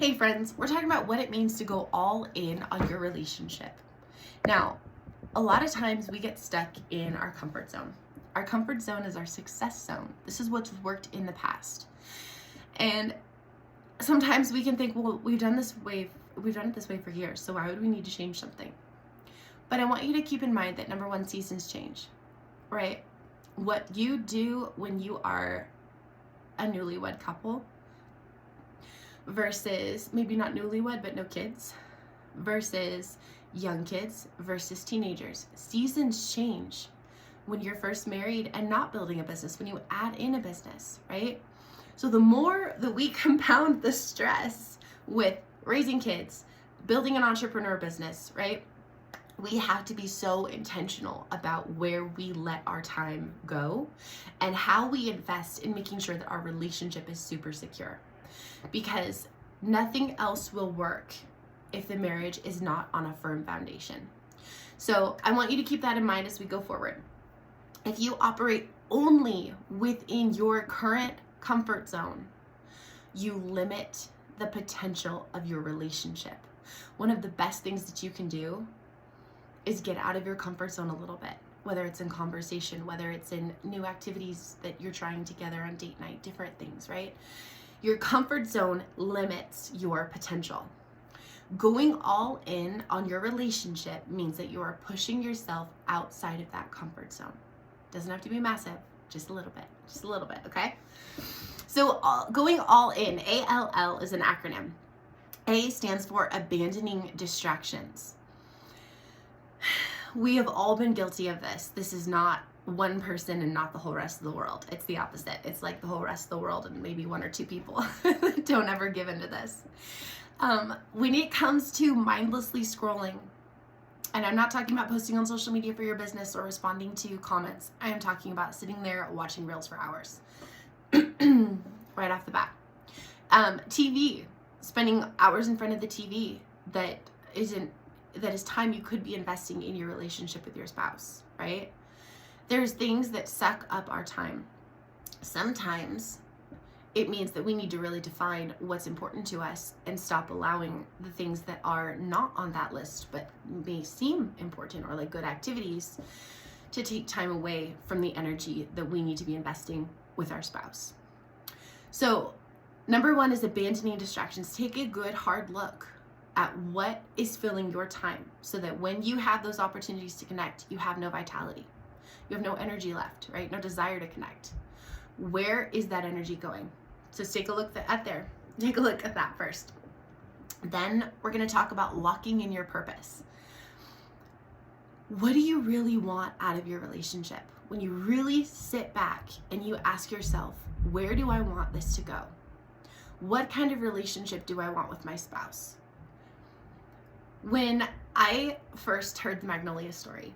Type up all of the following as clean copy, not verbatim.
Hey friends, we're talking about what it means to go all in on your relationship. Now, a lot of times we get stuck in our comfort zone. Our comfort zone is our success zone. This is what's worked in the past. And sometimes we can think, well, we've done it this way for years, so why would we need to change something? But I want you to keep in mind that number one, seasons change, right? What you do when you are a newlywed couple versus maybe not newlywed but no kids versus young kids versus teenagers. Seasons change when you're first married and not building a business, when you add in a business, right? So the more that we compound the stress with raising kids, building an entrepreneur business, right? We have to be so intentional about where we let our time go and how we invest in making sure that our relationship is super secure. Because nothing else will work if the marriage is not on a firm foundation. So I want you to keep that in mind as we go forward. If you operate only within your current comfort zone, you limit the potential of your relationship. One of the best things that you can do is get out of your comfort zone a little bit, whether it's in conversation, whether it's in new activities that you're trying together on date night, different things, right? Your comfort zone limits your potential. Going all in on your relationship means that you are pushing yourself outside of that comfort zone. Doesn't have to be massive, just a little bit, okay? So going all in, ALL is an acronym. A stands for abandoning distractions. We have all been guilty of this. This is not one person and not the whole rest of the world. It's the opposite. It's like the whole rest of the world and maybe one or two people don't ever give into this. When it comes to mindlessly scrolling, and I'm not talking about posting on social media for your business or responding to comments. I am talking about sitting there watching reels for hours. Right off the bat. TV, spending hours in front of the TV that is time you could be investing in your relationship with your spouse, right? There's things that suck up our time. Sometimes it means that we need to really define what's important to us and stop allowing the things that are not on that list but may seem important or like good activities to take time away from the energy that we need to be investing with our spouse. So number one is abandoning distractions. Take a good hard look at what is filling your time so that when you have those opportunities to connect, you have no vitality. You have no energy left, right? No desire to connect. Where is that energy going? So take a look at that first. Then we're going to talk about locking in your purpose. What do you really want out of your relationship? When you really sit back and you ask yourself, where do I want this to go? What kind of relationship do I want with my spouse? When I first heard the Magnolia Story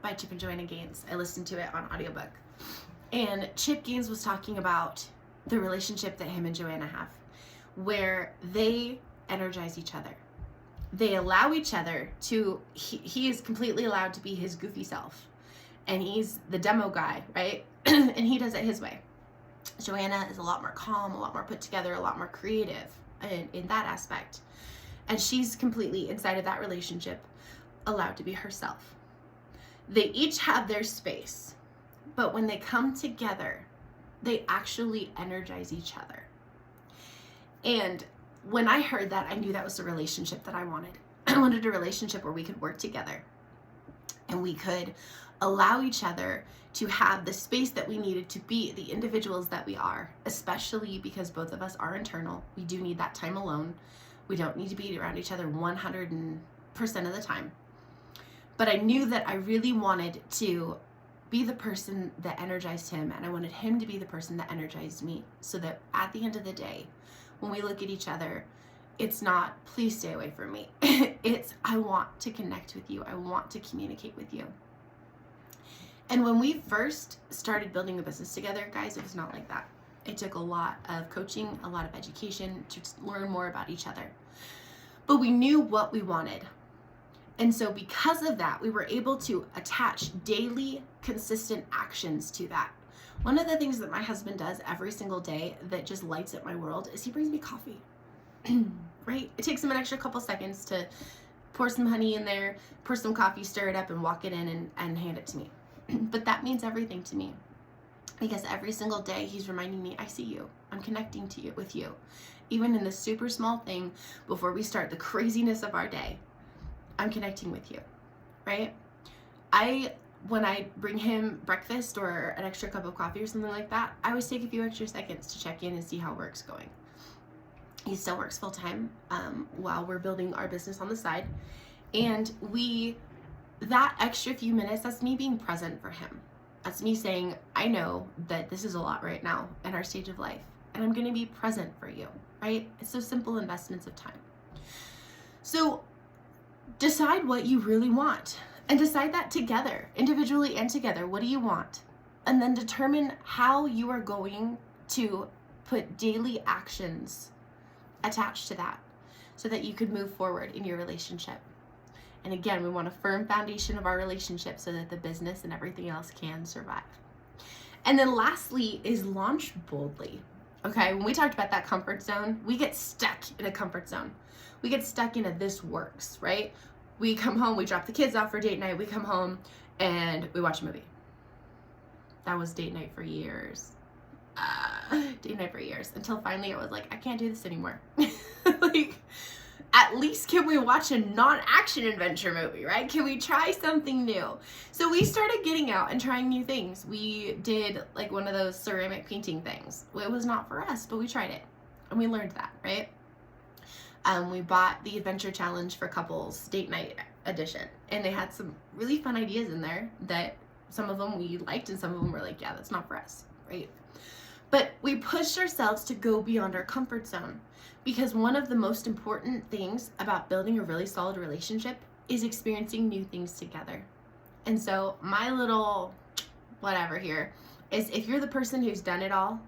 by Chip and Joanna Gaines, I listened to it on audiobook. And Chip Gaines was talking about the relationship that him and Joanna have, where they energize each other. They allow each other to, he is completely allowed to be his goofy self. And he's the demo guy, right? And he does it his way. Joanna is a lot more calm, a lot more put together, a lot more creative in that aspect. And she's completely, inside of that relationship, allowed to be herself. They each have their space, but when they come together, they actually energize each other. And when I heard that, I knew that was the relationship that I wanted. I wanted a relationship where we could work together and we could allow each other to have the space that we needed to be the individuals that we are, especially because both of us are internal. We do need that time alone. We don't need to be around each other 100% of the time. But I knew that I really wanted to be the person that energized him, and I wanted him to be the person that energized me, so that at the end of the day, when we look at each other, it's not, please stay away from me. It's, I want to connect with you. I want to communicate with you. And when we first started building a business together, guys, it was not like that. It took a lot of coaching, a lot of education to learn more about each other. But we knew what we wanted. And so because of that, we were able to attach daily, consistent actions to that. One of the things that my husband does every single day that just lights up my world is he brings me coffee. right? It takes them an extra couple seconds to pour some honey in there, pour some coffee, stir it up, and walk it in and hand it to me. But that means everything to me, because every single day he's reminding me, I see you. I'm connecting to you, with you. Even in the super small thing before we start the craziness of our day, I'm connecting with you, right? When I bring him breakfast or an extra cup of coffee or something like that, I always take a few extra seconds to check in and see how work's going. He still works full time while we're building our business on the side. And that extra few minutes, that's me being present for him. That's me saying, I know that this is a lot right now in our stage of life, and I'm going to be present for you, right? It's those simple investments of time. So decide what you really want, and decide that together, individually and together. What do you want? And then determine how you are going to put daily actions attached to that so that you could move forward in your relationship. And again, we want a firm foundation of our relationship so that the business and everything else can survive. And then lastly is launch boldly. Okay, when we talked about that comfort zone, we get stuck in a comfort zone. We get stuck in a this works, right? We come home, we drop the kids off for date night, we come home and we watch a movie. That was date night for years. Date night for years, until finally I was like, I can't do this anymore. Like, at least can we watch a non-action adventure movie, right? Can we try something new? So we started getting out and trying new things. We did like one of those ceramic painting things. It was not for us, but we tried it and we learned that, right? We bought the Adventure Challenge for Couples Date Night Edition, and they had some really fun ideas in there that some of them we liked and some of them were like, yeah, that's not for us, right? But we pushed ourselves to go beyond our comfort zone, because one of the most important things about building a really solid relationship is experiencing new things together. And so my little whatever here is, if you're the person who's done it all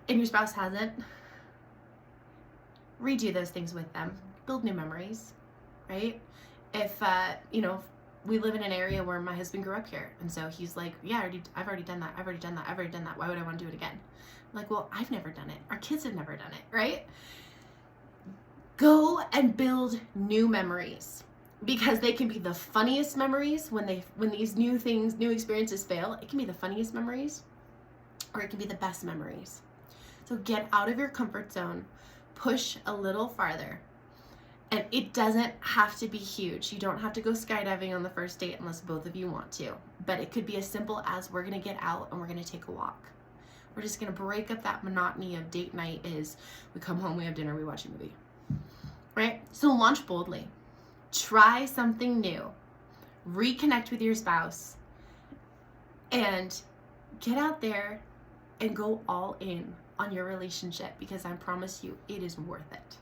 and your spouse hasn't, redo those things with them, build new memories, right? If we live in an area where my husband grew up here, and so he's like, yeah, I've already done that. Why would I want to do it again? I'm like, well, I've never done it. Our kids have never done it, right? Go and build new memories, because they can be the funniest memories when these new experiences fail. It can be the funniest memories, or it can be the best memories. So get out of your comfort zone, push a little farther. And it doesn't have to be huge. You don't have to go skydiving on the first date unless both of you want to. But it could be as simple as, we're going to get out and we're going to take a walk. We're just going to break up that monotony of date night is we come home, we have dinner, we watch a movie. Right? So launch boldly. Try something new. Reconnect with your spouse. And get out there and go all in on your relationship, because I promise you, it is worth it.